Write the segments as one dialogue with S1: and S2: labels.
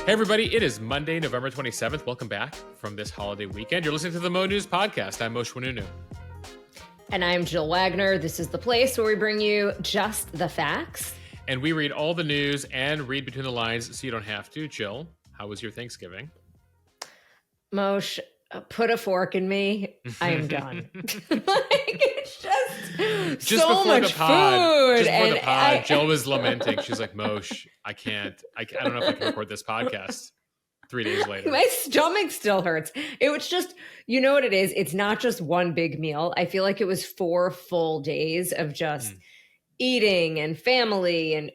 S1: Hey everybody, it is Monday, November 27th. Welcome back from this holiday weekend. You're listening to the Mo News Podcast. I'm Moshe Wanunu.
S2: And I'm Jill Wagner. This is the place where we bring you just the facts.
S1: And we read all the news and read between the lines so you don't have to. Jill, how was your Thanksgiving?
S2: Moshe, put a fork in me. I am done. It's just so
S1: before
S2: much
S1: the pod,
S2: food.
S1: Just before the pod, Jill was lamenting. She's like, Moshe, I don't know if I can record this podcast 3 days later.
S2: My stomach still hurts. It was just, you know what it is? It's not just one big meal. I feel like it was 4 full days of just eating and family. And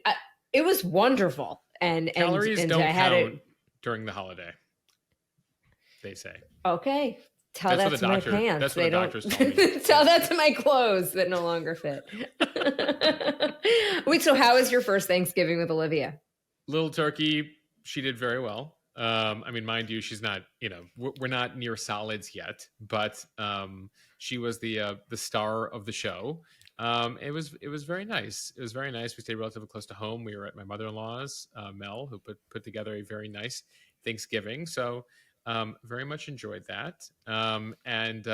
S2: it was wonderful. And
S1: calories don't count during the holiday, they say.
S2: Okay. Tell that to my pants.
S1: That's what the doctors told me.
S2: Tell that to my clothes that no longer fit. Wait, so how was your first Thanksgiving with Olivia?
S1: Little turkey. She did very well. I mean, mind you, she's not, we're not near solids yet, but she was the star of the show. It was very nice. It was very nice. We stayed relatively close to home. We were at my mother-in-law's, Mel, who put together a very nice Thanksgiving. So very much enjoyed that. And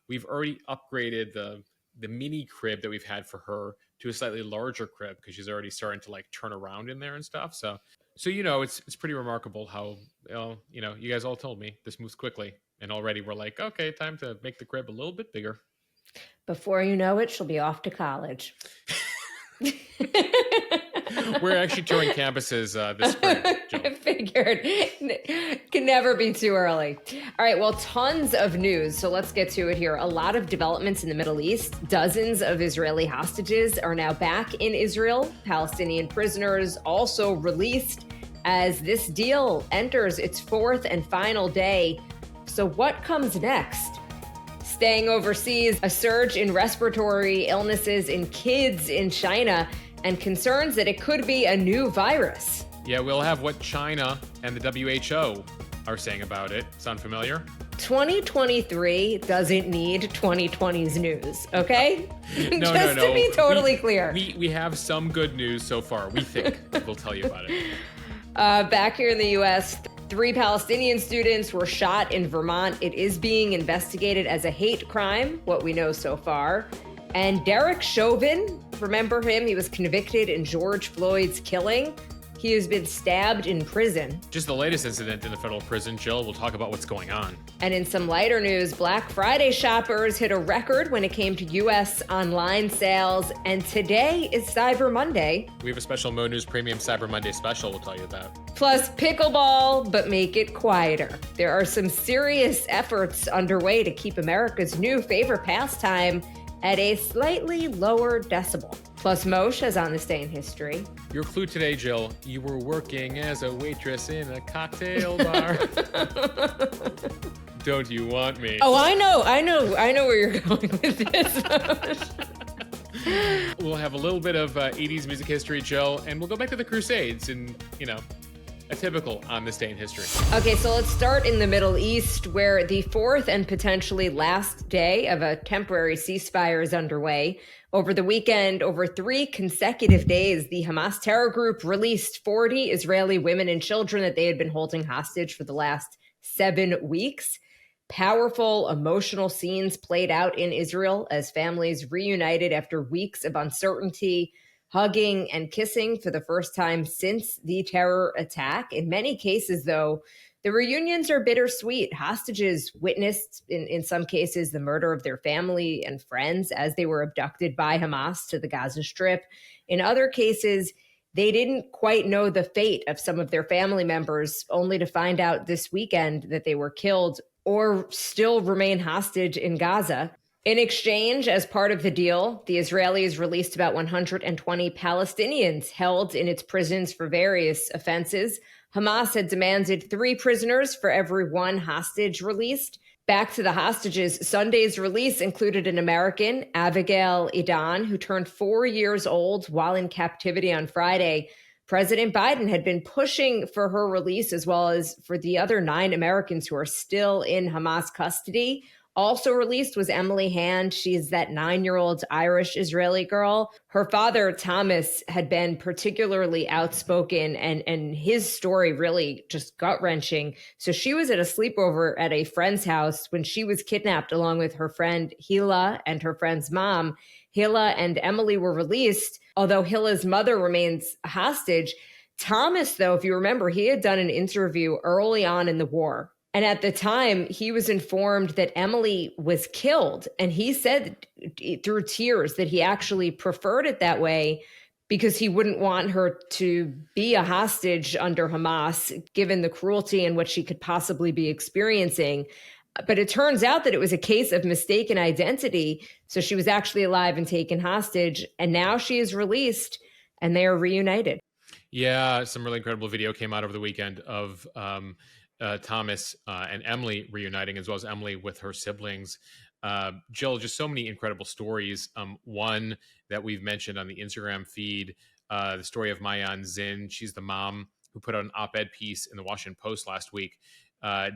S1: we've already upgraded the mini crib that we've had for her to a slightly larger crib because she's already starting to like turn around in there and stuff. So it's pretty remarkable how you guys all told me this moves quickly, and already we're like, okay, time to make the crib a little bit bigger.
S2: Before you know it, she'll be off to college.
S1: We're actually touring campuses this spring, Jill.
S2: I figured. Can never be too early. All right, well, tons of news. So let's get to it here. A lot of developments in the Middle East. Dozens of Israeli hostages are now back in Israel. Palestinian prisoners also released as this deal enters its 4th and final day. So what comes next? Staying overseas, a surge in respiratory illnesses in kids in China, and concerns that it could be a new virus.
S1: Yeah, we'll have what China and the WHO are saying about it. Sound familiar?
S2: 2023 doesn't need 2020's news, okay?
S1: No.
S2: To be totally clear.
S1: We have some good news so far. We think we'll tell you about it.
S2: Back here in the U.S., 3 Palestinian students were shot in Vermont. It is being investigated as a hate crime, what we know so far. And Derek Chauvin, remember him? He was convicted in George Floyd's killing. He has been stabbed in prison.
S1: Just the latest incident in the federal prison, Jill. We'll talk about what's going on.
S2: And in some lighter news, Black Friday shoppers hit a record when it came to U.S. online sales. And today is Cyber Monday.
S1: We have a special Mo News Premium Cyber Monday special we'll tell you about.
S2: Plus pickleball, but make it quieter. There are some serious efforts underway to keep America's new favorite pastime at a slightly lower decibel. Plus, Moshe is on this day in history.
S1: Your clue today, Jill, you were working as a waitress in a cocktail bar. Don't you want me?
S2: Oh, I know where you're going with this.
S1: We'll have a little bit of 80s music history, Jill, and we'll go back to the Crusades and, a typical on this day in history.
S2: Okay, so let's start in the Middle East, where the 4th and potentially last day of a temporary ceasefire is underway. Over the weekend, over 3 consecutive days, the Hamas terror group released 40 Israeli women and children that they had been holding hostage for the last 7 weeks. Powerful, emotional scenes played out in Israel as families reunited after weeks of uncertainty, hugging and kissing for the first time since the terror attack. In many cases, though, the reunions are bittersweet. Hostages witnessed, in some cases, the murder of their family and friends as they were abducted by Hamas to the Gaza Strip. In other cases, they didn't quite know the fate of some of their family members, only to find out this weekend that they were killed or still remain hostage in Gaza. In exchange, as part of the deal, the Israelis released about 120 Palestinians held in its prisons for various offenses. Hamas had demanded 3 prisoners for every 1 hostage released. Back to the hostages, Sunday's release included an American, Abigail Edan, who turned 4 years old while in captivity on Friday. President Biden had been pushing for her release, as well as for the other 9 Americans who are still in Hamas custody. Also released was Emily Hand. She's that 9-year-old Irish Israeli girl. Her father, Thomas, had been particularly outspoken, and his story really just gut-wrenching. So she was at a sleepover at a friend's house when she was kidnapped along with her friend Hila and her friend's mom. Hila and Emily were released, although Hila's mother remains hostage. Thomas, though, if you remember, he had done an interview early on in the war. And at the time, he was informed that Emily was killed. And he said through tears that he actually preferred it that way because he wouldn't want her to be a hostage under Hamas, given the cruelty and what she could possibly be experiencing. But it turns out that it was a case of mistaken identity. So she was actually alive and taken hostage. And now she is released and they are reunited.
S1: Yeah, some really incredible video came out over the weekend of Thomas and Emily reuniting, as well as Emily with her siblings. Jill, just so many incredible stories. One that we've mentioned on the Instagram feed, the story of Mayan Zin. She's the mom who put out an op-ed piece in the Washington Post last week,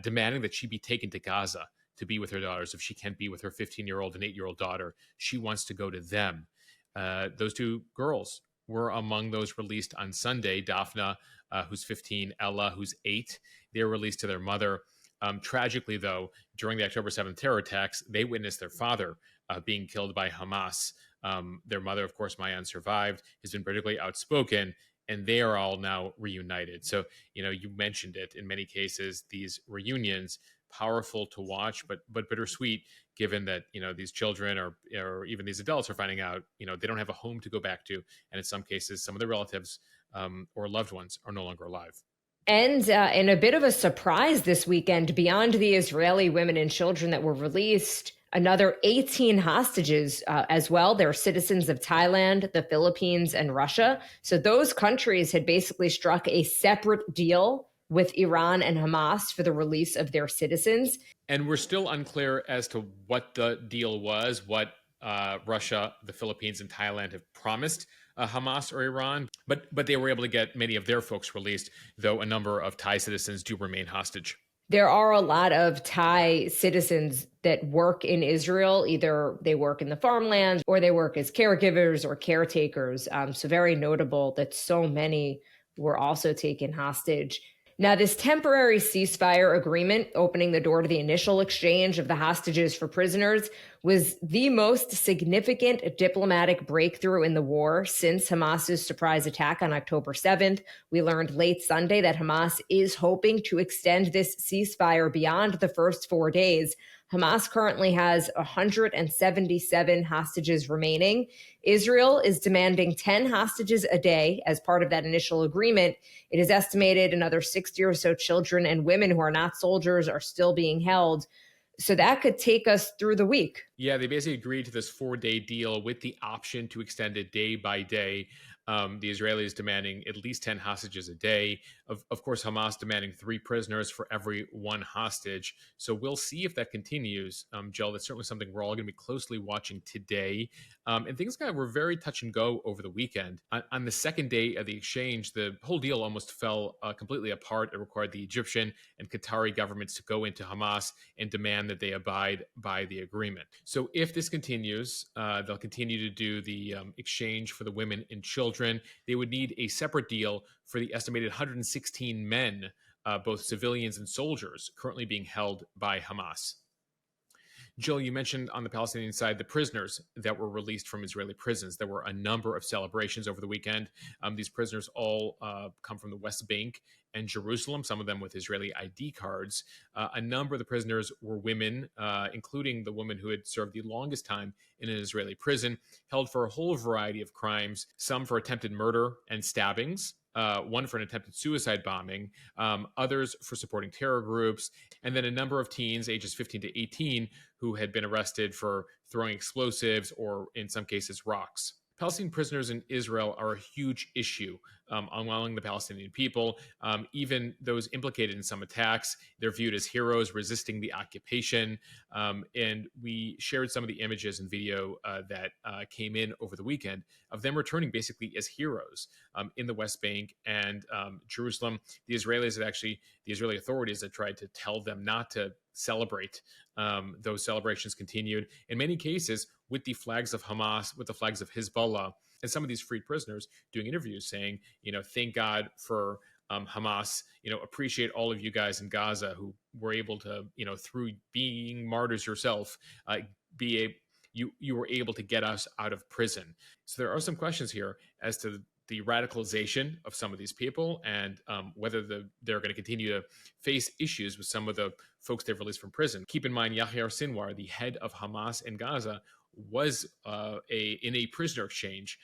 S1: demanding that she be taken to Gaza to be with her daughters. If she can't be with her 15-year-old and 8-year-old daughter, she wants to go to them. Those two girls were among those released on Sunday. Daphna, who's 15, Ella, who's 8. They were released to their mother. Tragically, though, during the October 7th terror attacks, they witnessed their father being killed by Hamas. Their mother, of course, Mayan, survived, has been particularly outspoken, and they are all now reunited. So, you mentioned it. In many cases, these reunions, powerful to watch, but bittersweet, given that these children or even these adults are finding out they don't have a home to go back to, and in some cases, some of their relatives or loved ones are no longer alive.
S2: And in a bit of a surprise this weekend, beyond the Israeli women and children that were released, another 18 hostages as well. They're citizens of Thailand, the Philippines, and Russia. So those countries had basically struck a separate deal with Iran and Hamas for the release of their citizens.
S1: And we're still unclear as to what the deal was, what Russia, the Philippines, and Thailand have promised Hamas or Iran, but they were able to get many of their folks released, though a number of Thai citizens do remain hostage.
S2: There are a lot of Thai citizens that work in Israel. Either they work in the farmlands or they work as caregivers or caretakers. So very notable that so many were also taken hostage. Now, this temporary ceasefire agreement, opening the door to the initial exchange of the hostages for prisoners, was the most significant diplomatic breakthrough in the war since Hamas's surprise attack on October 7th. We learned late Sunday that Hamas is hoping to extend this ceasefire beyond the first 4 days. Hamas currently has 177 hostages remaining. Israel is demanding 10 hostages a day as part of that initial agreement. It is estimated another 60 or so children and women who are not soldiers are still being held. So that could take us through the week.
S1: Yeah, they basically agreed to this 4-day deal with the option to extend it day by day. The Israelis demanding at least 10 hostages a day. Of course, Hamas demanding 3 prisoners for every 1 hostage. So we'll see if that continues. Jill, that's certainly something we're all going to be closely watching today. And things kind of were very touch and go over the weekend. On the second day of the exchange, the whole deal almost fell completely apart. It required the Egyptian and Qatari governments to go into Hamas and demand that they abide by the agreement. So if this continues, they'll continue to do the exchange for the women and children. They would need a separate deal for the estimated 116 men, both civilians and soldiers, currently being held by Hamas. Jill, you mentioned on the Palestinian side the prisoners that were released from Israeli prisons. There were a number of celebrations over the weekend. These prisoners all come from the West Bank and Jerusalem, some of them with Israeli ID cards. A number of the prisoners were women, including the woman who had served the longest time in an Israeli prison, held for a whole variety of crimes, some for attempted murder and stabbings, one for an attempted suicide bombing, others for supporting terror groups, and then a number of teens, ages 15 to 18, who had been arrested for throwing explosives or, in some cases, rocks. Palestinian prisoners in Israel are a huge issue among the Palestinian people. Even those implicated in some attacks, they're viewed as heroes resisting the occupation. And we shared some of the images and video that came in over the weekend of them returning basically as heroes in the West Bank and Jerusalem. The Israeli authorities had tried to tell them not to celebrate. Those celebrations continued in many cases with the flags of Hamas, with the flags of Hezbollah, and some of these freed prisoners doing interviews saying, thank God for Hamas, appreciate all of you guys in Gaza who were able to, through being martyrs yourself, be a you were able to get us out of prison. So there are some questions here as to the radicalization of some of these people and whether they're going to continue to face issues with some of the folks they've released from prison. Keep in mind, Yahya Sinwar, the head of Hamas in Gaza, was in a prisoner exchange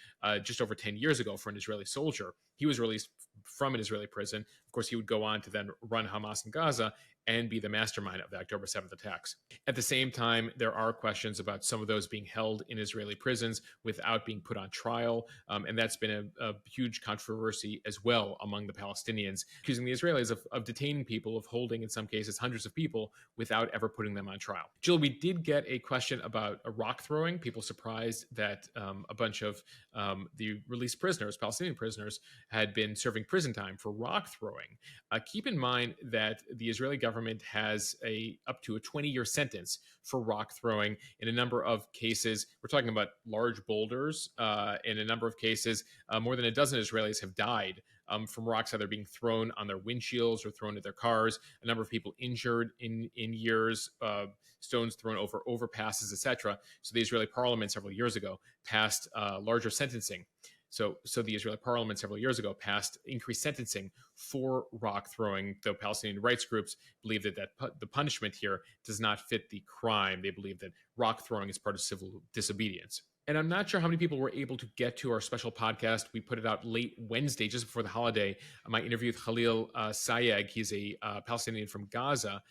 S1: just over 10 years ago for an Israeli soldier. He was released from an Israeli prison. Of course, he would go on to then run Hamas in Gaza and be the mastermind of the October 7th attacks. At the same time, there are questions about some of those being held in Israeli prisons without being put on trial. And that's been a huge controversy as well among the Palestinians, accusing the Israelis of detaining people, of holding, in some cases, hundreds of people without ever putting them on trial. Jill, we did get a question about a rock throwing. People surprised that a bunch of the released prisoners, Palestinian prisoners, had been serving prison time for rock throwing. Keep in mind that the Israeli government has up to a 20-year sentence for rock throwing in a number of cases. We're talking about large boulders. In a number of cases, more than a dozen Israelis have died from rocks either being thrown on their windshields or thrown at their cars. A number of people injured in years, stones thrown over overpasses, etc. So the Israeli parliament several years ago passed larger sentencing. So the Israeli parliament several years ago passed increased sentencing for rock throwing, though Palestinian rights groups believe that the punishment here does not fit the crime. They believe that rock throwing is part of civil disobedience. And I'm not sure how many people were able to get to our special podcast. We put it out late Wednesday, just before the holiday. My interview with Khalil Sayeg, he's a Palestinian from Gaza.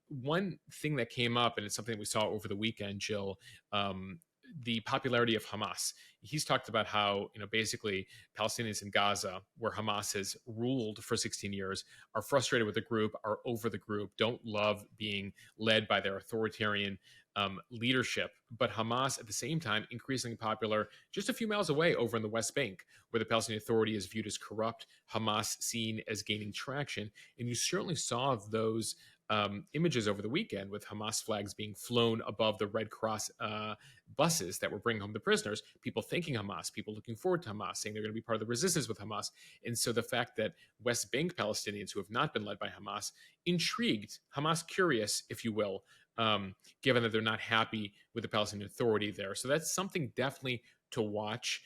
S1: One thing that came up, and it's something that we saw over the weekend, Jill, the popularity of Hamas. He's talked about how, basically Palestinians in Gaza, where Hamas has ruled for 16 years, are frustrated with the group, are over the group, don't love being led by their authoritarian leadership. But Hamas, at the same time, increasingly popular just a few miles away over in the West Bank, where the Palestinian Authority is viewed as corrupt, Hamas seen as gaining traction. And you certainly saw those images over the weekend with Hamas flags being flown above the Red Cross buses that were bringing home the prisoners, people thanking Hamas, people looking forward to Hamas, saying they're going to be part of the resistance with Hamas. And so the fact that West Bank Palestinians who have not been led by Hamas, intrigued, Hamas curious, if you will, given that they're not happy with the Palestinian Authority there. So that's something definitely to watch.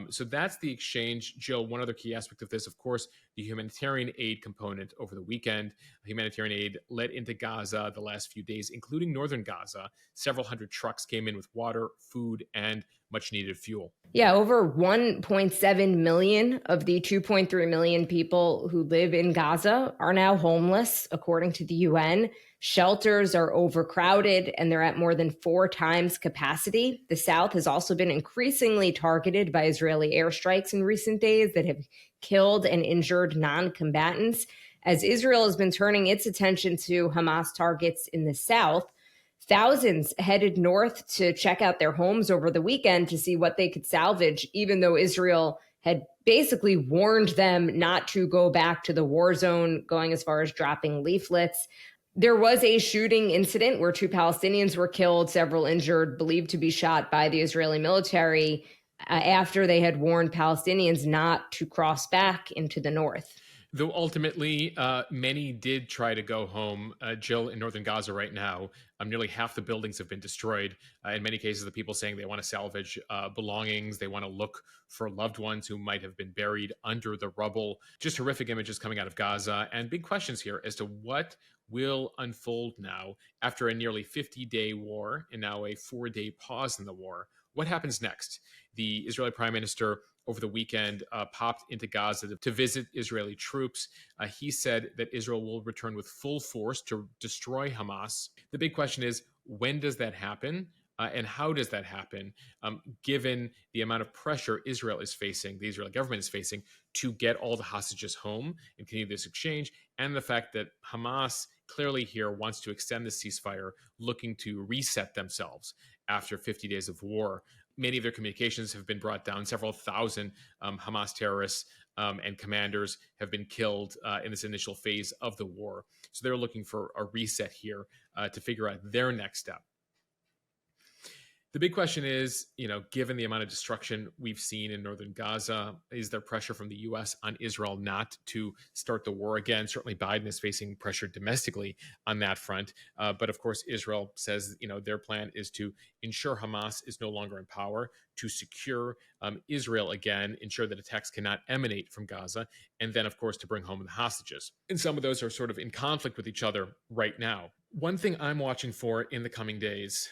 S1: So that's the exchange. Jill, one other key aspect of this, of course, the humanitarian aid component over the weekend. Humanitarian aid led into Gaza the last few days, including northern Gaza. Several hundred trucks came in with water, food, and much needed fuel.
S2: Yeah, over 1.7 million of the 2.3 million people who live in Gaza are now homeless, according to the UN. Shelters are overcrowded and they're at more than 4 times capacity. The South has also been increasingly targeted by Israeli airstrikes in recent days that have killed and injured non-combatants. As Israel has been turning its attention to Hamas targets in the South, thousands headed north to check out their homes over the weekend to see what they could salvage, even though Israel had basically warned them not to go back to the war zone, going as far as dropping leaflets. There was a shooting incident where 2 Palestinians were killed, several injured, believed to be shot by the Israeli military after they had warned Palestinians not to cross back into the north.
S1: Though ultimately, many did try to go home. Jill, in northern Gaza right now, nearly half the buildings have been destroyed. In many cases, the people saying they want to salvage belongings, they want to look for loved ones who might have been buried under the rubble. Just horrific images coming out of Gaza, and big questions here as to what will unfold now after a nearly 50-day war and now a 4-day pause in the war. What happens next? The Israeli Prime Minister over the weekend popped into Gaza to visit Israeli troops. He said that Israel will return with full force to destroy Hamas. The big question is, when does that happen? And how does that happen, given the amount of pressure Israel is facing, the Israeli government is facing, to get all the hostages home and continue this exchange, and the fact that Hamas clearly here wants to extend the ceasefire, looking to reset themselves after 50 days of war. Many of their communications have been brought down. Several thousand Hamas terrorists and commanders have been killed in this initial phase of the war. So they're looking for a reset here to figure out their next step. The big question is, given the amount of destruction we've seen in northern Gaza, is there pressure from the U.S. on Israel not to start the war again? Certainly Biden is facing pressure domestically on that front. But of course, Israel says, their plan is to ensure Hamas is no longer in power, to secure Israel again, ensure that attacks cannot emanate from Gaza, and then, of course, to bring home the hostages. And some of those are sort of in conflict with each other right now. One thing I'm watching for in the coming days,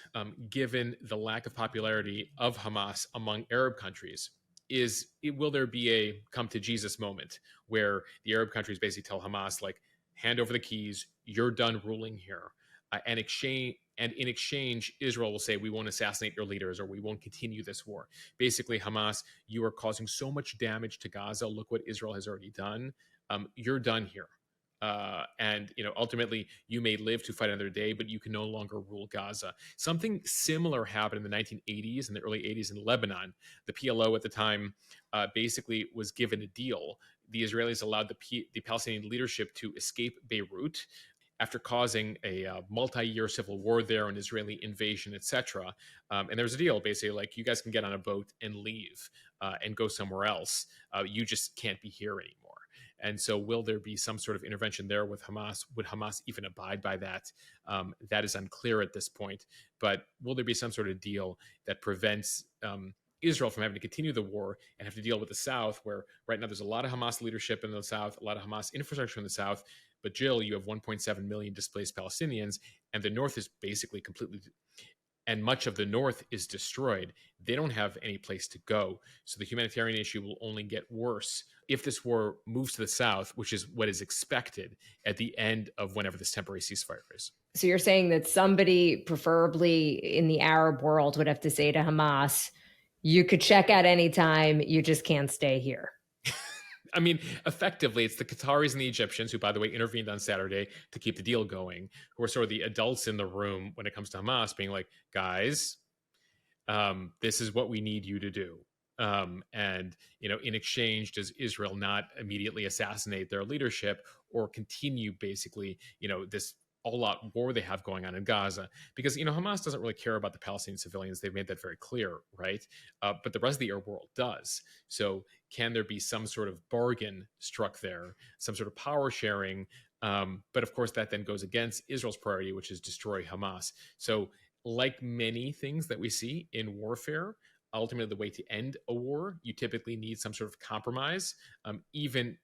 S1: given the lack of popularity of Hamas among Arab countries, is will there be a come to Jesus moment where the Arab countries basically tell Hamas, like, hand over the keys, you're done ruling here, and in exchange, Israel will say, we won't assassinate your leaders, or we won't continue this war. Basically, Hamas, you are causing so much damage to Gaza. Look what Israel has already done. You're done here. And ultimately, you may live to fight another day, but you can no longer rule Gaza. Something similar happened in the 1980s and the early 80s in Lebanon. The PLO at the time basically was given a deal. The Israelis allowed the Palestinian leadership to escape Beirut after causing a multi-year civil war there, an Israeli invasion, etc. And there was a deal, basically, like, you guys can get on a boat and leave and go somewhere else. You just can't be here anymore. And so will there be some sort of intervention there with Hamas? Would Hamas even abide by that? That is unclear at this point. But will there be some sort of deal that prevents Israel from having to continue the war and have to deal with the South, where right now there's a lot of Hamas leadership in the South, a lot of Hamas infrastructure in the South. But Jill, you have 1.7 million displaced Palestinians, and the North is basically completely, and much of the North is destroyed. They don't have any place to go. So the humanitarian issue will only get worse if this war moves to the South, which is what is expected at the end of whenever this temporary ceasefire is.
S2: So you're saying that somebody, preferably in the Arab world, would have to say to Hamas, you could check out anytime, you just can't stay here.
S1: I mean, effectively, it's the Qataris and the Egyptians, who, by the way, intervened on Saturday to keep the deal going, who are sort of the adults in the room when it comes to Hamas, being like, guys, this is what we need you to do. And, in exchange, does Israel not immediately assassinate their leadership or continue basically, this all-out war they have going on in Gaza? Because, Hamas doesn't really care about the Palestinian civilians. They've made that very clear, right? But the rest of the Arab world does. So can there be some sort of bargain struck there, some sort of power sharing? But of course, that then goes against Israel's priority, which is destroy Hamas. So like many things that we see in warfare, ultimately the way to end a war, you typically need some sort of compromise, even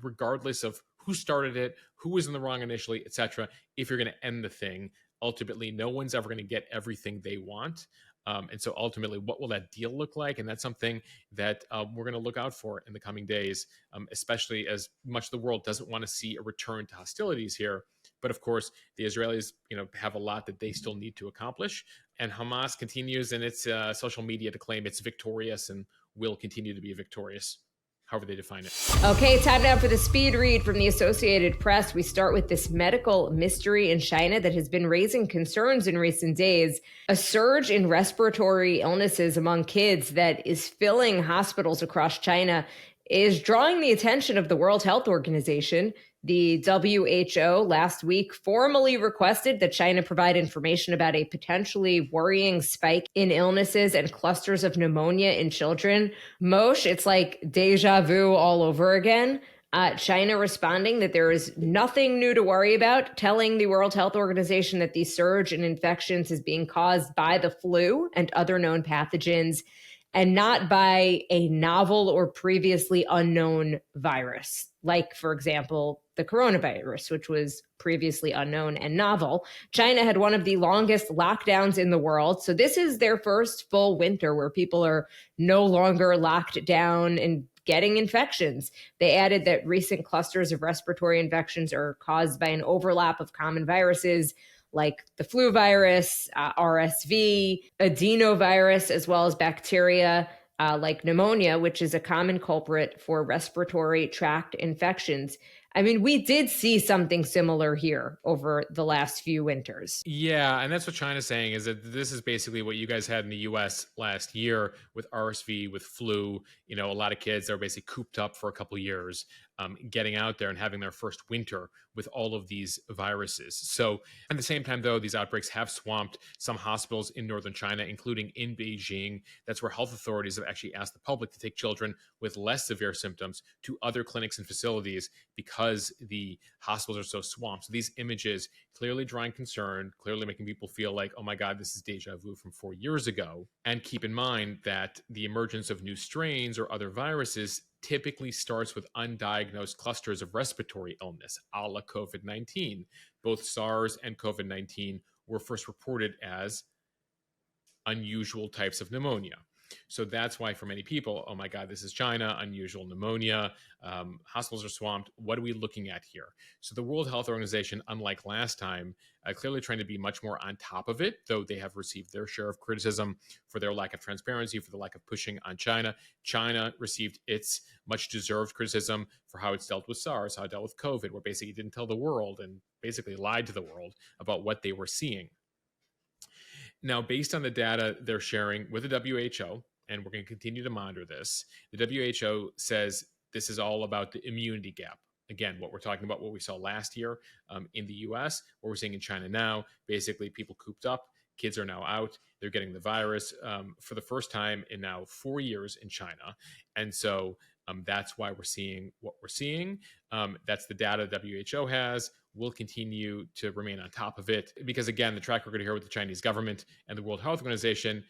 S1: regardless of who started it, who was in the wrong initially, etc. If you're going to end the thing, ultimately no one's ever going to get everything they want. And so ultimately, what will that deal look like? And that's something that we're going to look out for in the coming days, especially as much of the world doesn't want to see a return to hostilities here. But of course, the Israelis, have a lot that they still need to accomplish. And Hamas continues in its social media to claim it's victorious and will continue to be victorious, however they define it.
S2: Okay, time now for the speed read from the Associated Press. We start with this medical mystery in China that has been raising concerns in recent days. A surge in respiratory illnesses among kids that is filling hospitals across China is drawing the attention of the World Health Organization. The WHO last week formally requested that China provide information about a potentially worrying spike in illnesses and clusters of pneumonia in children. Moshe, it's like deja vu all over again. China responding that there is nothing new to worry about, telling the World Health Organization that the surge in infections is being caused by the flu and other known pathogens, and not by a novel or previously unknown virus, like, for example, the coronavirus, which was previously unknown and novel. China had one of the longest lockdowns in the world. So this is their first full winter where people are no longer locked down and getting infections. They added that recent clusters of respiratory infections are caused by an overlap of common viruses like the flu virus, RSV, adenovirus, as well as bacteria like pneumonia, which is a common culprit for respiratory tract infections. I mean, we did see something similar here over the last few winters.
S1: Yeah, and that's what China's saying, is that this is basically what you guys had in the US last year with RSV, with flu. You know, a lot of kids that were basically cooped up for a couple years, getting out there and having their first winter with all of these viruses. So at the same time, though, these outbreaks have swamped some hospitals in northern China, including in Beijing. That's where health authorities have actually asked the public to take children with less severe symptoms to other clinics and facilities because the hospitals are so swamped. So these images clearly drawing concern, clearly making people feel like, oh my God, this is deja vu from 4 years ago. And keep in mind that the emergence of new strains or other viruses typically starts with undiagnosed clusters of respiratory illness, a la COVID 19. Both SARS and COVID 19 were first reported as unusual types of pneumonia. So that's why for many people, oh my God, this is China, unusual pneumonia, hospitals are swamped. What are we looking at here? So the World Health Organization, unlike last time, clearly trying to be much more on top of it, though they have received their share of criticism for their lack of transparency, for the lack of pushing on China. China received its much deserved criticism for how it's dealt with SARS, how it dealt with COVID, where basically it didn't tell the world and basically lied to the world about what they were seeing. Now, based on the data they're sharing with the WHO, and we're going to continue to monitor this, the WHO says this is all about the immunity gap. Again, what we're talking about, what we saw last year in the US, what we're seeing in China now, basically people cooped up, kids are now out, they're getting the virus for the first time in now 4 years in China. And so that's why we're seeing what we're seeing. That's the data WHO has. We'll continue to remain on top of it because, again, the track record here with the Chinese government and the World Health Organization,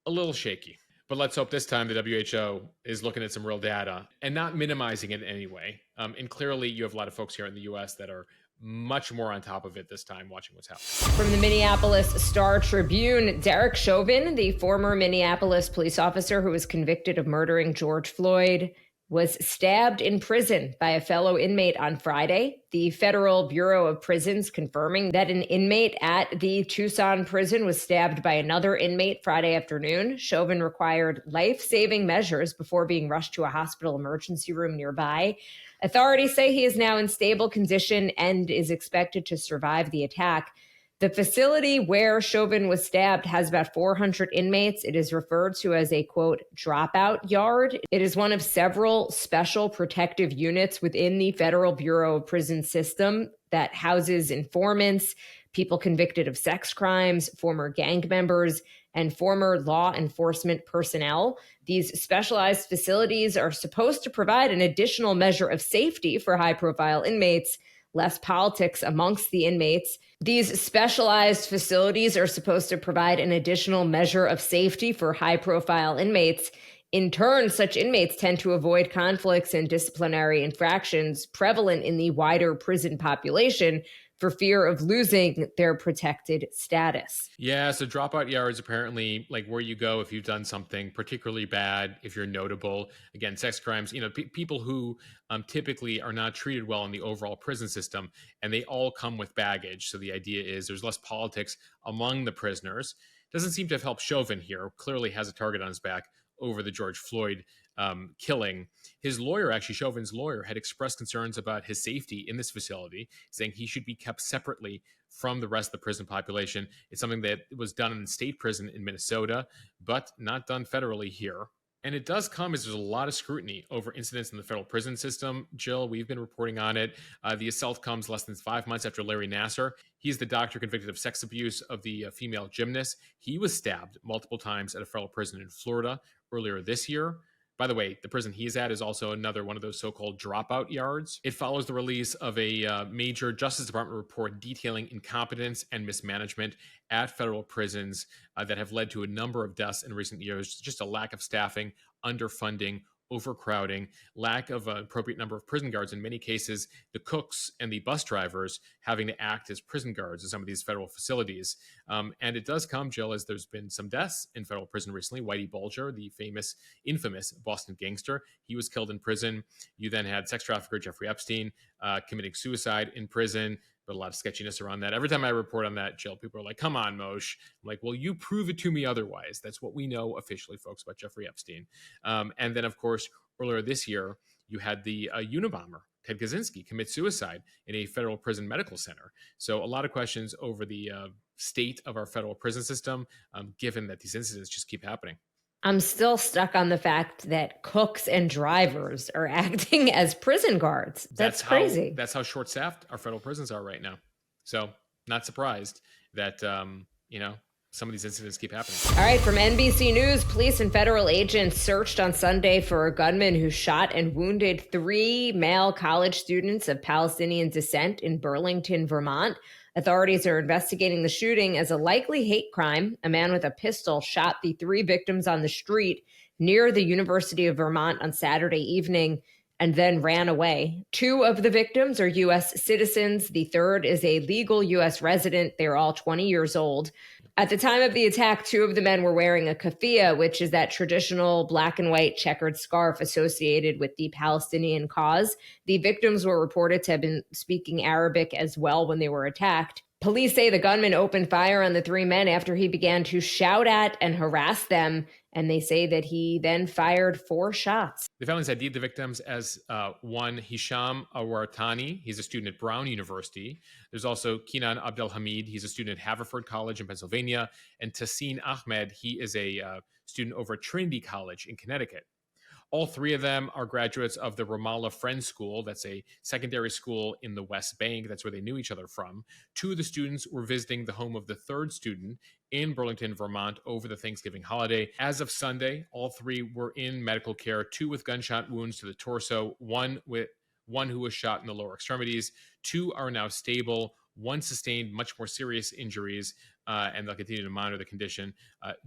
S1: a little shaky. But let's hope this time the WHO is looking at some real data and not minimizing it in any way. And clearly, you have a lot of folks here in the US that are much more on top of it this time, watching what's happening.
S2: From the Minneapolis Star-Tribune, Derek Chauvin, the former Minneapolis police officer who was convicted of murdering George Floyd, was stabbed in prison by a fellow inmate on Friday. The Federal Bureau of Prisons confirming that an inmate at the Tucson prison was stabbed by another inmate Friday afternoon. Chauvin required life-saving measures before being rushed to a hospital emergency room nearby. Authorities say he is now in stable condition and is expected to survive the attack. The facility where Chauvin was stabbed has about 400 inmates. It is referred to as a, quote, dropout yard. It is one of several special protective units within the Federal Bureau of Prison system that houses informants, people convicted of sex crimes, former gang members, and former law enforcement personnel. These specialized facilities are supposed to provide an additional measure of safety for high-profile inmates, less politics amongst the inmates. These specialized facilities are supposed to provide an additional measure of safety for high-profile inmates. In turn, such inmates tend to avoid conflicts and disciplinary infractions prevalent in the wider prison population for fear of losing their protected status.
S1: Yeah, so dropout yards apparently like where you go if you've done something particularly bad, if you're notable. Again, sex crimes, you know, people who typically are not treated well in the overall prison system, and they all come with baggage. So the idea is there's less politics among the prisoners. Doesn't seem to have helped Chauvin here. Clearly has a target on his back over the George Floyd killing. His lawyer, actually, Chauvin's lawyer, had expressed concerns about his safety in this facility, saying he should be kept separately from the rest of the prison population. It's something that was done in the state prison in Minnesota, but not done federally here. And it does come as there's a lot of scrutiny over incidents in the federal prison system. Jill, we've been reporting on it. The assault comes less than 5 months after Larry Nassar. He's the doctor convicted of sex abuse of the female gymnast. He was stabbed multiple times at a federal prison in Florida earlier this year. By the way, the prison he's at is also another one of those so-called dropout yards. It follows the release of a major Justice Department report detailing incompetence and mismanagement at federal prisons that have led to a number of deaths in recent years. Just a lack of staffing, underfunding, overcrowding, lack of an appropriate number of prison guards. In many cases, the cooks and the bus drivers having to act as prison guards in some of these federal facilities. And it does come, Jill, as there's been some deaths in federal prison recently. Whitey Bulger, the infamous Boston gangster, he was killed in prison. You then had sex trafficker Jeffrey Epstein committing suicide in prison. But a lot of sketchiness around that. Every time I report on that, Jill, people are like, come on, Moshe. I'm like, well, you prove it to me otherwise. That's what we know officially, folks, about Jeffrey Epstein. And then, of course, earlier this year, you had the Unabomber Ted Kaczynski commit suicide in a federal prison medical center. So a lot of questions over the state of our federal prison system, given that these incidents just keep happening.
S2: I'm still stuck on the fact that cooks and drivers are acting as prison guards. That's crazy.
S1: That's how short-staffed our federal prisons are right now. So not surprised that some of these incidents keep happening.
S2: All right, from NBC News, police and federal agents searched on Sunday for a gunman who shot and wounded 3 male college students of Palestinian descent in Burlington, Vermont. Authorities are investigating the shooting as a likely hate crime. A man with a pistol shot the 3 victims on the street near the University of Vermont on Saturday evening and then ran away. 2 of the victims are U.S. citizens. The third is a legal U.S. resident. They're all 20 years old. At the time of the attack, 2 of the men were wearing a keffiyeh, which is that traditional black and white checkered scarf associated with the Palestinian cause. The victims were reported to have been speaking Arabic as well when they were attacked. Police say the gunman opened fire on the 3 men after he began to shout at and harass them, and they say that he then fired 4 shots.
S1: The families ID'd the victims as one Hisham Awartani. He's a student at Brown University. There's also Kinan Abdelhamid. He's a student at Haverford College in Pennsylvania. And Tassin Ahmed, he is a student over at Trinity College in Connecticut. All 3 of them are graduates of the Ramallah Friends School. That's a secondary school in the West Bank. That's where they knew each other from. 2 of the students were visiting the home of the 3rd student in Burlington, Vermont over the Thanksgiving holiday. As of Sunday, all 3 were in medical care, 2 with gunshot wounds to the torso, one who was shot in the lower extremities. 2 are now stable. 1 sustained much more serious injuries, and they'll continue to monitor the condition.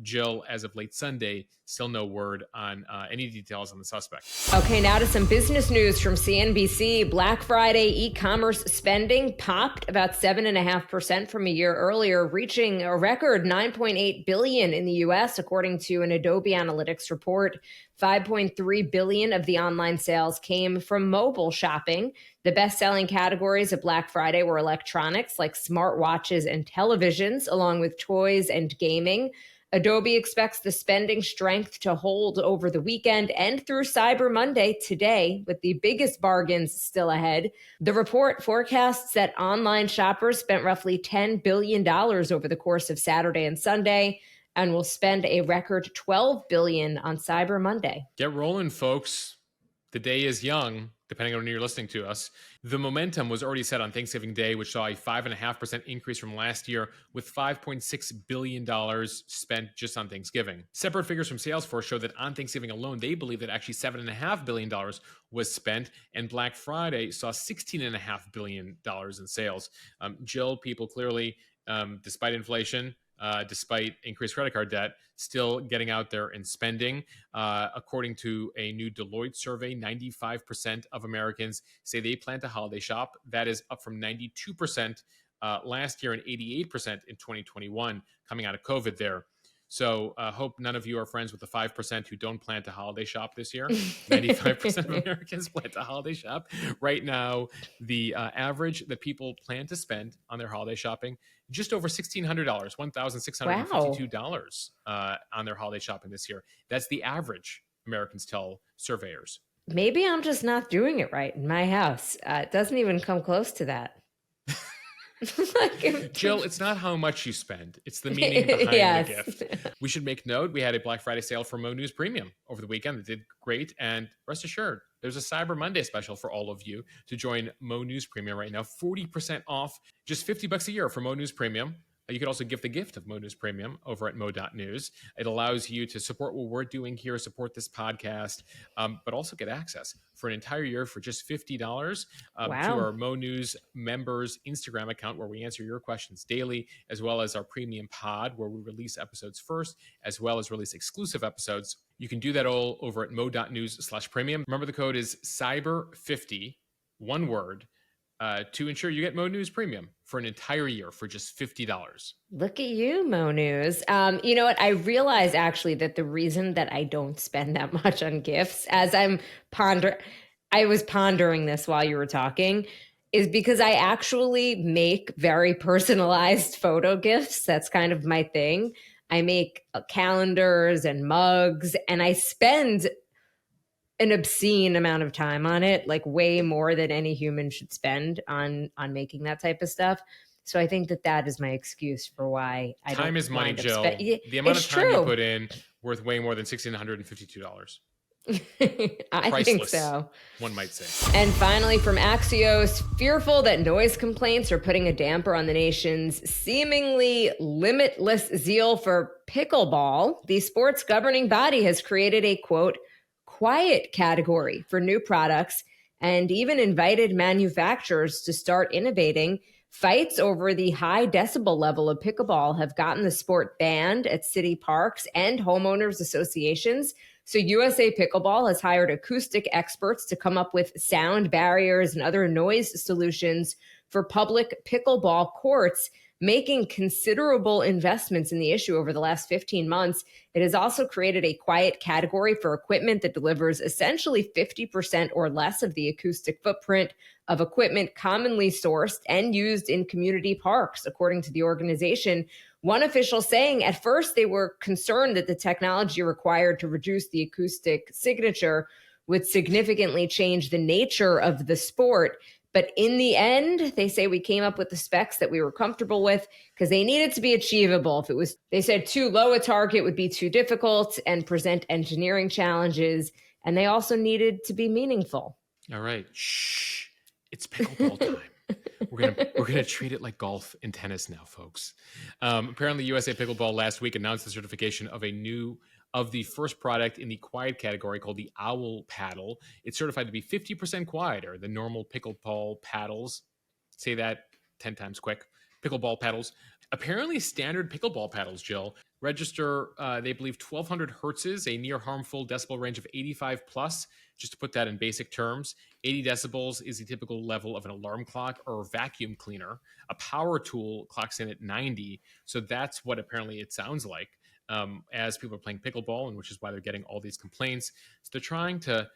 S1: Jill, as of late Sunday, still no word on any details on the suspect.
S2: Okay, now to some business news from CNBC. Black Friday e-commerce spending popped about 7.5% from a year earlier, reaching a record $9.8 billion in the U.S., according to an Adobe Analytics report. $5.3 billion of the online sales came from mobile shopping. The best-selling categories of Black Friday were electronics like smartwatches and televisions, along with toys and gaming. Adobe expects the spending strength to hold over the weekend and through Cyber Monday today, with the biggest bargains still ahead. The report forecasts that online shoppers spent roughly $10 billion over the course of Saturday and Sunday, and will spend a record $12 billion on Cyber Monday.
S1: Get rolling, folks. The day is young, depending on when you're listening to us. The momentum was already set on Thanksgiving Day, which saw a 5.5% increase from last year, with $5.6 billion spent just on Thanksgiving. Separate figures from Salesforce show that on Thanksgiving alone, they believe that actually $7.5 billion was spent, and Black Friday saw $16.5 billion in sales. Jill, people clearly, despite inflation, despite increased credit card debt, still getting out there and spending. According to a new Deloitte survey, 95% of Americans say they plan to holiday shop. That is up from 92% last year and 88% in 2021, coming out of COVID there. So hope none of you are friends with the 5% who don't plan to holiday shop this year. 95% of Americans plan to holiday shop. Right now, the average that people plan to spend on their holiday shopping, just over $1,600, $1,652 on their holiday shopping this year. That's the average, Americans tell surveyors.
S2: Maybe I'm just not doing it right in my house. It doesn't even come close to that.
S1: Jill, it's not how much you spend. It's the meaning behind the gift. We should make note, we had a Black Friday sale for Mo News Premium over the weekend that did great. And rest assured, there's a Cyber Monday special for all of you to join Mo News Premium right now. 40% off, just $50 a year for Mo News Premium. You could also give the gift of Mo News Premium over at mo.news. It allows you to support what we're doing here, support this podcast, but also get access for an entire year for just $50 to our Mo News members Instagram account, where we answer your questions daily, as well as our premium pod, where we release episodes first, as well as release exclusive episodes. You can do that all over at mo.news/premium. Remember, the code is CYBER50, one word, to ensure you get Mo News Premium for an entire year for just $50.
S2: Look at you, Mo News. You know what? I realize actually that the reason that I don't spend that much on gifts, as I was pondering this while you were talking, is because I actually make very personalized photo gifts. That's kind of my thing. I make calendars and mugs, and I spend an obscene amount of time on it, like way more than any human should spend on making that type of stuff. So I think that is my excuse for why I
S1: Time
S2: don't
S1: is money,
S2: wind up
S1: Jill. The amount
S2: It's
S1: of time you
S2: true.
S1: put in worth way more than $1,652.
S2: I think
S1: Priceless,
S2: so.
S1: one might say.
S2: And finally, from Axios, fearful that noise complaints are putting a damper on the nation's seemingly limitless zeal for pickleball, the sport's governing body has created a, quote, quiet category for new products and even invited manufacturers to start innovating. Fights over the high decibel level of pickleball have gotten the sport banned at city parks and homeowners associations. So USA Pickleball has hired acoustic experts to come up with sound barriers and other noise solutions for public pickleball courts, making considerable investments in the issue over the last 15 months. It has also created a quiet category for equipment that delivers essentially 50% or less of the acoustic footprint of equipment commonly sourced and used in community parks, according to the organization. One official saying at first they were concerned that the technology required to reduce the acoustic signature would significantly change the nature of the sport. But in the end, they say we came up with the specs that we were comfortable with because they needed to be achievable. If it was, they said too low a target would be too difficult and present engineering challenges. And they also needed to be meaningful.
S1: All right. Shh. It's pickleball time. We're gonna treat it like golf and tennis now, folks. Apparently, USA Pickleball last week announced the certification of the first product in the quiet category called the Owl Paddle. It's certified to be 50% quieter than normal pickleball paddles. Say that 10 times quick. Pickleball paddles. Apparently, standard pickleball paddles, Jill, register, they believe 1200 hertzes, a near harmful decibel range of 85 plus. Just to put that in basic terms, 80 decibels is the typical level of an alarm clock or a vacuum cleaner. A power tool clocks in at 90. So that's what apparently it sounds like as people are playing pickleball, and which is why they're getting all these complaints. So they're trying to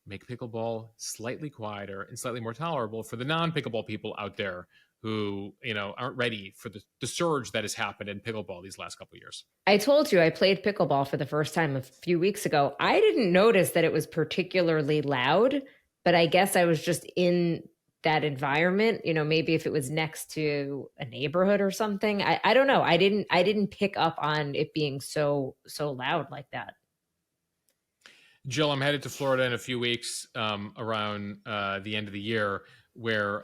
S1: make pickleball slightly quieter and slightly more tolerable for the non-pickleball people out there who, aren't ready for the surge that has happened in pickleball these last couple of years.
S2: I told you I played pickleball for the first time a few weeks ago. I didn't notice that it was particularly loud, but I guess I was just in that environment. Maybe if it was next to a neighborhood or something. I don't know. I didn't pick up on it being so loud like that.
S1: Jill, I'm headed to Florida in a few weeks around the end of the year where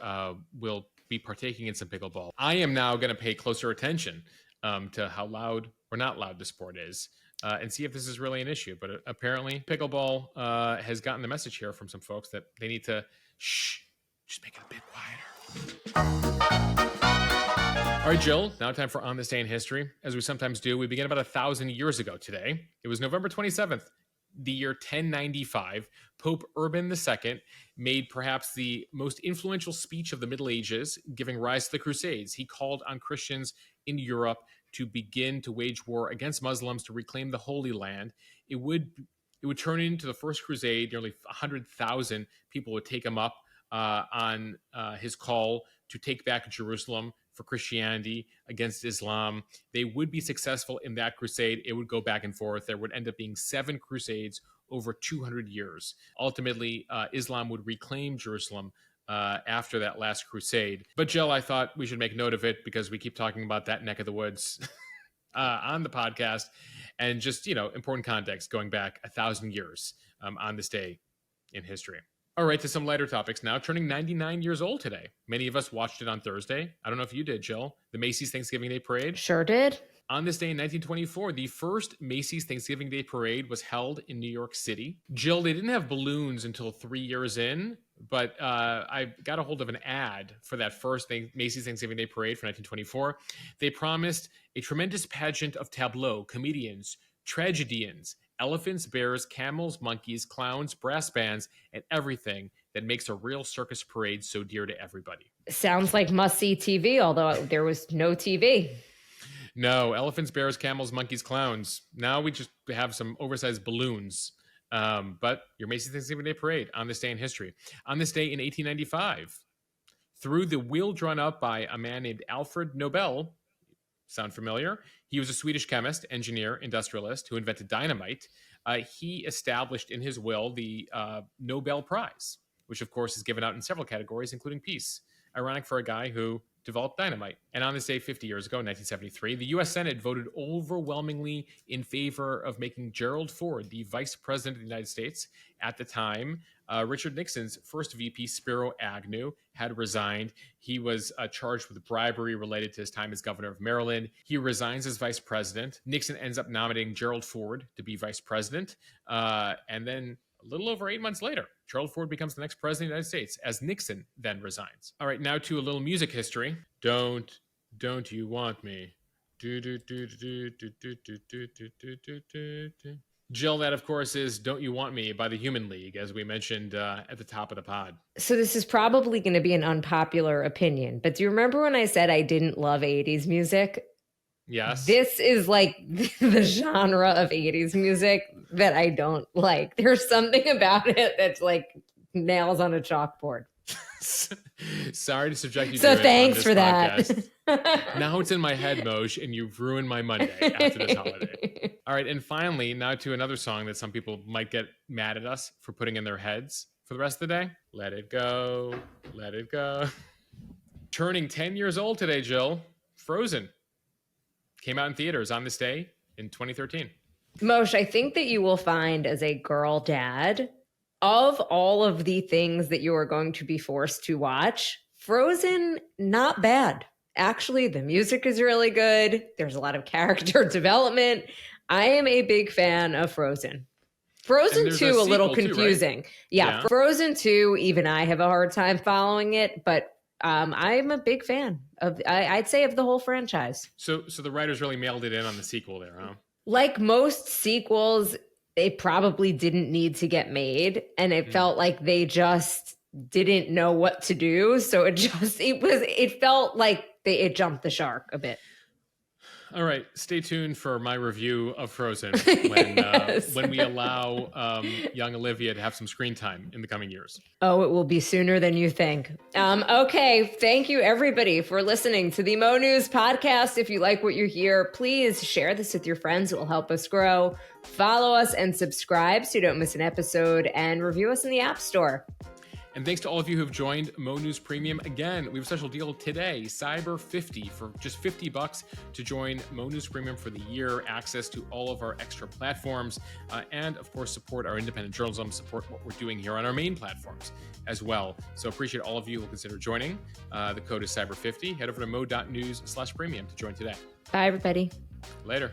S1: we'll be partaking in some pickleball. I am now going to pay closer attention to how loud or not loud the sport is and see if this is really an issue. But apparently pickleball has gotten the message here from some folks that they need to just make it a bit quieter. All right, Jill, now time for On This Day in History. As we sometimes do, we begin about 1,000 years ago today. It was November 27th. The year 1095, Pope Urban II made perhaps the most influential speech of the Middle Ages, giving rise to the Crusades. He called on Christians in Europe to begin to wage war against Muslims to reclaim the Holy Land. It would turn into the First Crusade. Nearly 100,000 people would take him up on his call to take back Jerusalem for Christianity against Islam. They would be successful in that crusade. It would go back and forth. There would end up being 7 crusades over 200 years. Ultimately, Islam would reclaim Jerusalem after that last crusade. But Jill, I thought we should make note of it because we keep talking about that neck of the woods on the podcast, and just, important context going back 1,000 years on this day in history. All right, to some lighter topics now. Turning 99 years old today. Many of us watched it on Thursday. I don't know if you did, Jill. The Macy's Thanksgiving Day Parade.
S2: Sure did.
S1: On this day in 1924, the first Macy's Thanksgiving Day Parade was held in New York City. Jill, they didn't have balloons until 3 years in, but I got a hold of an ad for that first Macy's Thanksgiving Day Parade for 1924. They promised a tremendous pageant of tableaux, comedians, tragedians, elephants, bears, camels, monkeys, clowns, brass bands, and everything that makes a real circus parade so dear to everybody.
S2: Sounds like must-see TV, although there was no TV.
S1: No, elephants, bears, camels, monkeys, clowns. Now we just have some oversized balloons. But your Macy's Thanksgiving Day Parade on this day in history. On this day in 1895, through the wheel drawn up by a man named Alfred Nobel. Sound familiar? He was a Swedish chemist, engineer, industrialist who invented dynamite. he established in his will the Nobel Prize, which of course is given out in several categories, including peace. Ironic for a guy who developed dynamite. And on this day 50 years ago, in 1973, the U.S. Senate voted overwhelmingly in favor of making Gerald Ford the vice president of the United States. At the time, Richard Nixon's first VP, Spiro Agnew, had resigned. He was charged with bribery related to his time as governor of Maryland. He resigns as vice president. Nixon ends up nominating Gerald Ford to be vice president. And then a little over 8 months later, Gerald Ford becomes the next president of the United States, as Nixon then resigns. All right, now to a little music history. Don't you want me? Jill, that of course is Don't You Want Me by the Human League, as we mentioned at the top of the pod.
S2: So this is probably going to be an unpopular opinion, but do you remember when I said I didn't love 80s music?
S1: Yes.
S2: This is like the genre of 80s music that I don't like. There's something about it that's like nails on a chalkboard.
S1: Sorry to subject you
S2: so
S1: to
S2: thanks for
S1: podcast.
S2: that.
S1: Now it's in my head, Moj, and you've ruined my Monday after this holiday. All right, and finally, now to another song that some people might get mad at us for putting in their heads for the rest of the day. Let it go, let it go. Turning 10 years old today, Jill. Frozen. Came out in theaters on this day in 2013.
S2: Moshe, I think that you will find as a girl dad, of all of the things that you are going to be forced to watch, Frozen, not bad. Actually, the music is really good. There's a lot of character development. I am a big fan of Frozen. Frozen 2, a little confusing. Too, right? Yeah, Frozen 2, even I have a hard time following it, but I'm a big fan of, I'd say, of the whole franchise.
S1: So the writers really mailed it in on the sequel there, huh?
S2: Like most sequels, they probably didn't need to get made, and it felt like they just didn't know what to do. So it felt like it jumped the shark a bit.
S1: All right, stay tuned for my review of Frozen when we allow young Olivia to have some screen time in the coming years.
S2: Oh, it will be sooner than you think. Okay, thank you everybody for listening to the Mo News podcast. If you like what you hear, please share this with your friends. It will help us grow. Follow us and subscribe so you don't miss an episode, and review us in the App Store.
S1: And thanks to all of you who've joined Mo News Premium. Again, we have a special deal today, Cyber 50, for just $50 to join Mo News Premium for the year, access to all of our extra platforms, and of course, support our independent journalism, support what we're doing here on our main platforms as well. So appreciate all of you who consider joining. The code is Cyber 50. Head over to mo.news/premium to join today.
S2: Bye, everybody.
S1: Later.